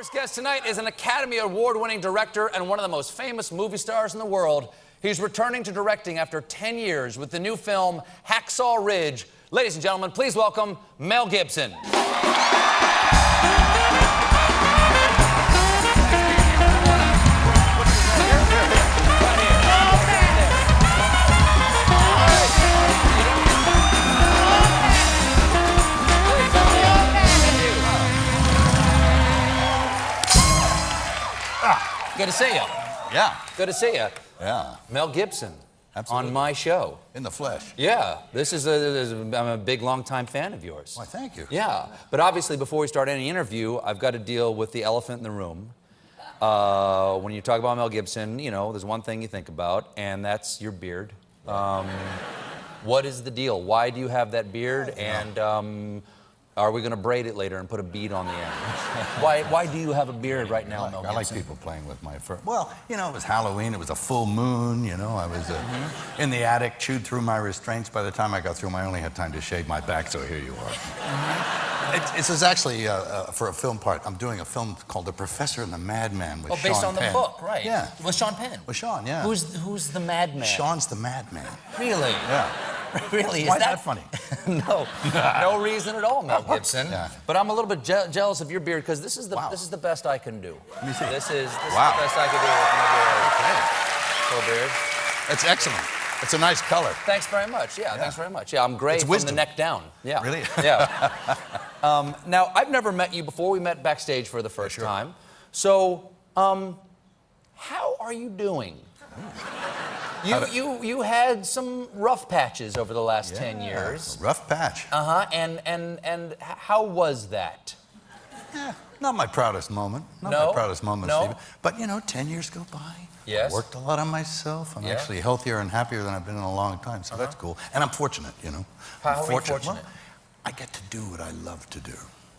First guest tonight is an Academy Award-winning director and one of the most famous movie stars in the world. He's returning to directing after 10 years with the new film Hacksaw Ridge. Ladies and gentlemen, please welcome Mel Gibson. Good to see you. Yeah. Good to see you. Yeah. Mel Gibson. Absolutely. On my show. In the flesh. Yeah. I'm a big, long-time fan of yours. Why, thank you. Yeah. But obviously, before we start any interview, I've got to deal with the elephant in the room. When you talk about Mel Gibson, you know, there's one thing you think about, and that's your beard. What is the deal? Why do you have that beard? And are we going to braid it later and put a bead on the end? Why do you have a beard right now, Mel Gibson? I like people playing with my fur. Well, you know, it was Halloween. It was a full moon. You know, I was in the attic, chewed through my restraints. By the time I got through them, I only had time to shave my back, so here you are. This is actually for a film part. I'm doing a film called The Professor and the Madman with Sean Penn. Based on the book, right? Yeah. With Sean Penn? With Sean, yeah. Who's the madman? Sean's the madman. Really? Yeah. Really? Why is that funny? No reason at all, Mel Gibson. Yeah. But I'm a little bit jealous of your beard because this is the best I can do. Let me see. This is the best I can do with my beard. Colbert. It's excellent. It's a nice color. Thanks very much. Yeah, thanks very much. Yeah, I'm great from the neck down. Yeah. Really? Yeah. Now, I've never met you before. We met backstage for the first time. So, how are you doing? You had some rough patches over the last 10 years. A rough patch. And how was that? Yeah, not my proudest moment. Not my proudest moment, Stephen. But, you know, 10 years go by. Yes. I worked a lot on myself. I'm actually healthier and happier than I've been in a long time, so that's cool. And I'm fortunate, you know. How are you fortunate? Well, I get to do what I love to do.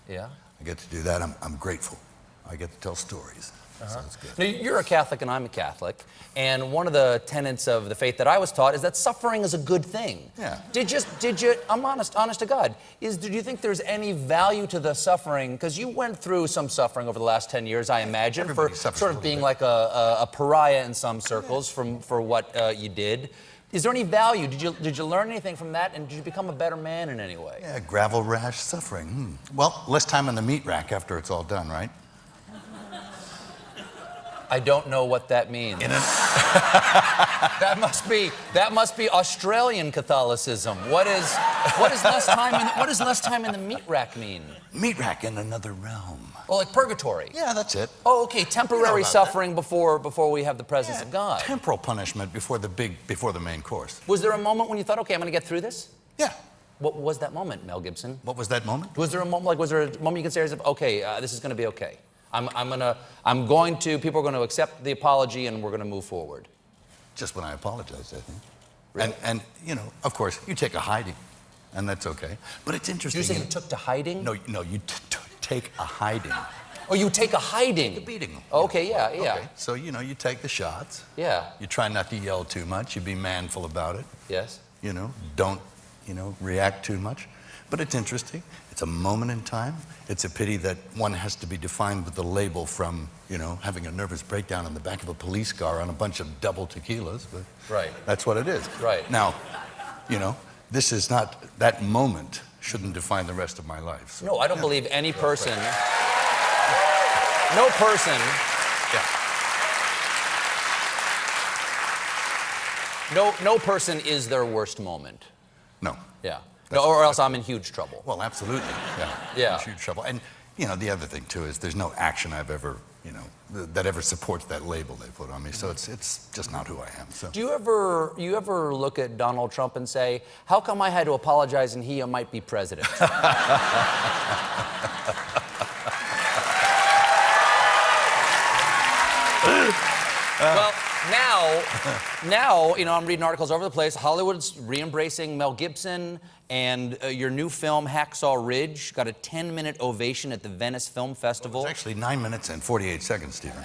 Yeah. I get to do that. I'm grateful. I get to tell stories. So it's good. Now, you're a Catholic and I'm a Catholic, and one of the tenets of the faith that I was taught is that suffering is a good thing. Yeah. Did you, I'm honest to God, do you think there's any value to the suffering? Because you went through some suffering over the last 10 years, I imagine, Everybody for sort of being like a pariah in some circles for what you did. Is there any value? Did you learn anything from that, and did you become a better man in any way? Yeah, gravel rash suffering. Well, less time on the meat rack after it's all done, right? I don't know what that means. That must be Australian Catholicism. What is less time in the meat rack mean? Meat rack in another realm. Well, like purgatory. Yeah, that's it. Oh, okay. Temporary suffering before we have the presence of God. Temporal punishment before the main course. Was there a moment when you thought, okay, I'm going to get through this? Yeah. What was that moment, Mel Gibson? What was that moment? Was there a moment you can say, okay, this is going to be okay? People are going to accept the apology and we're going to move forward. Just when I apologize, I think. Really? And you know, of course, you take a hiding, and that's okay. But it's interesting. You say you took to hiding? No, you take a hiding. Oh, you take a hiding? Take a beating. Okay, yeah. Okay. So, you know, you take the shots. Yeah. You try not to yell too much. You be manful about it. Yes. You know, don't, react too much. But it's interesting. It's a moment in time. It's a pity that one has to be defined with the label from, having a nervous breakdown in the back of a police car on a bunch of double tequilas, but that's what it is. Right. Now, this is not, that moment shouldn't define the rest of my life. So, no, I don't believe any person, no person, no person is their worst moment. No. Yeah. No, or else I'm in huge trouble. Well, absolutely. Yeah. Huge trouble. And, the other thing, too, is there's no action I've ever, that ever supports that label they put on me. So it's just not who I am. So. Do you ever look at Donald Trump and say, how come I had to apologize and he might be president? Well, now, I'm reading articles over the place. Hollywood's re-embracing Mel Gibson, and your new film, Hacksaw Ridge, got a 10-minute ovation at the Venice Film Festival. Well, it was actually 9 minutes and 48 seconds, Stephen.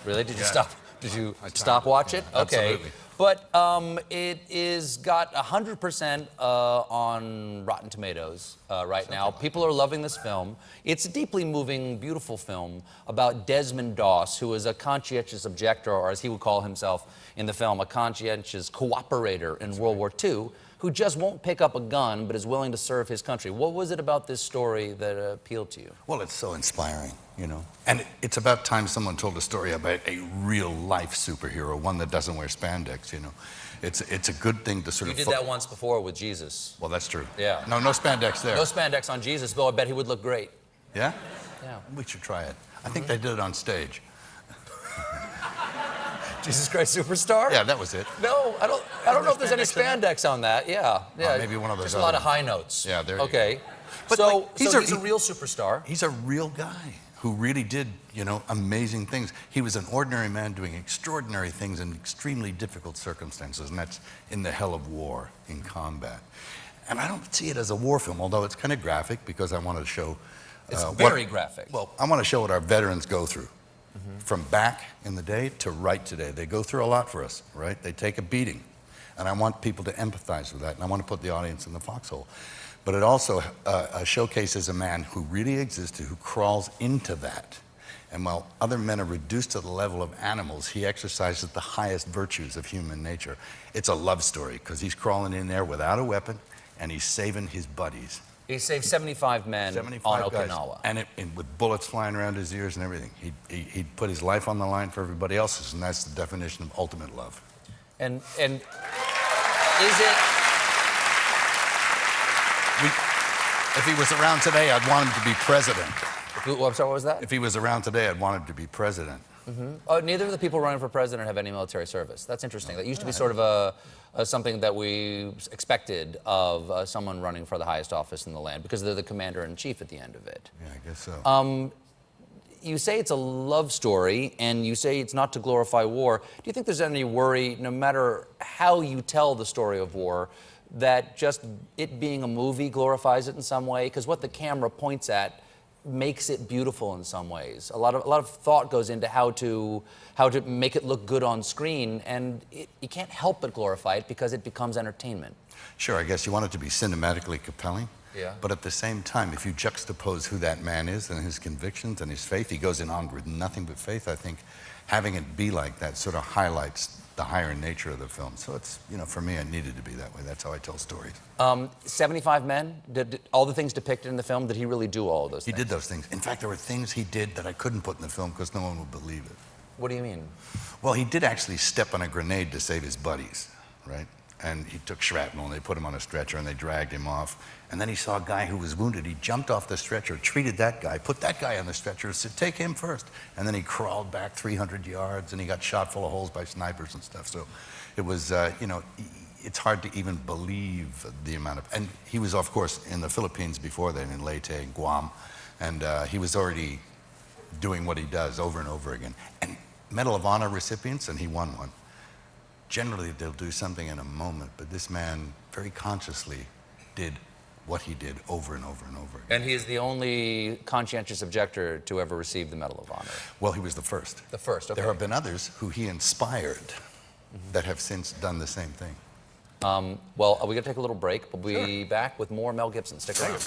Really? Did you stop? Did you stopwatch it? Okay. Absolutely. But it is got 100% on Rotten Tomatoes right now. People are loving this film. It's a deeply moving, beautiful film about Desmond Doss, who is a conscientious objector, or as he would call himself in the film, a conscientious cooperator in World War II, who just won't pick up a gun but is willing to serve his country. What was it about this story that appealed to you? Well, it's so inspiring, you know. And it's about time someone told a story about a real-life superhero, one that doesn't wear spandex, you know. It's a good thing to sort of... You did that once before with Jesus. Well, that's true. Yeah. No spandex there. No spandex on Jesus, though I bet he would look great. Yeah? Yeah. We should try it. I think they did it on stage. Jesus Christ Superstar? Yeah, that was it. No, I don't know if there's any spandex on that. Yeah. Maybe one of those Just a lot of high notes. Yeah, there you Okay. But so, like, he's a real superstar. He's a real guy who really did, you know, amazing things. He was an ordinary man doing extraordinary things in extremely difficult circumstances, and that's in the hell of war, in combat. And I don't see it as a war film, although it's kind of graphic because I want to show... It's very graphic. Well, I want to show what our veterans go through. From back in the day to right today. They go through a lot for us, right? They take a beating. And I want people to empathize with that, and I want to put the audience in the foxhole. But it also showcases a man who really existed, who crawls into that. And while other men are reduced to the level of animals, he exercises the highest virtues of human nature. It's a love story, because he's crawling in there without a weapon, and he's saving his buddies. He saved 75 men 75 on guys. Okinawa. And with bullets flying around his ears and everything. He'd put his life on the line for everybody else's, and that's the definition of ultimate love. And is it... If he was around today, I'd want him to be president. I'm sorry, what was that? If he was around today, I'd want him to be president. Neither of the people running for president have any military service. That's interesting. That used to be sort of something that we expected of someone running for the highest office in the land, because they're the commander-in-chief at the end of it. Yeah, I guess so. You say it's a love story, and you say it's not to glorify war. Do you think there's any worry, no matter how you tell the story of war, that just it being a movie glorifies it in some way? Because what the camera points at makes it beautiful in some ways. A lot of thought goes into how to make it look good on screen, and you can't help but glorify it because it becomes entertainment. Sure, I guess you want it to be cinematically compelling. Yeah. But at the same time, if you juxtapose who that man is and his convictions and his faith, he goes in on with nothing but faith. I think having it be like that sort of highlights the higher nature of the film. So it's, you know, for me, it needed to be that way. That's how I tell stories. 75 men, did all the things depicted in the film, did he really do all of those things? He did those things. In fact, there were things he did that I couldn't put in the film because no one would believe it. What do you mean? Well, he did actually step on a grenade to save his buddies, right? And he took shrapnel, and they put him on a stretcher, and they dragged him off. And then he saw a guy who was wounded. He jumped off the stretcher, treated that guy, put that guy on the stretcher, and said, take him first. And then he crawled back 300 yards, and he got shot full of holes by snipers and stuff. So it was, you know, it's hard to even believe the amount of... And he was, of course, in the Philippines before then, in Leyte, in Guam. And he was already doing what he does over and over again. And Medal of Honor recipients, and he won one. Generally, they'll do something in a moment, but this man very consciously did what he did over and over and over again. And he is the only conscientious objector to ever receive the Medal of Honor. Well, he was the first. The first, okay. There have been others who he inspired that have since done the same thing. Well, we're going to take a little break. We'll be back with more Mel Gibson. Stick around.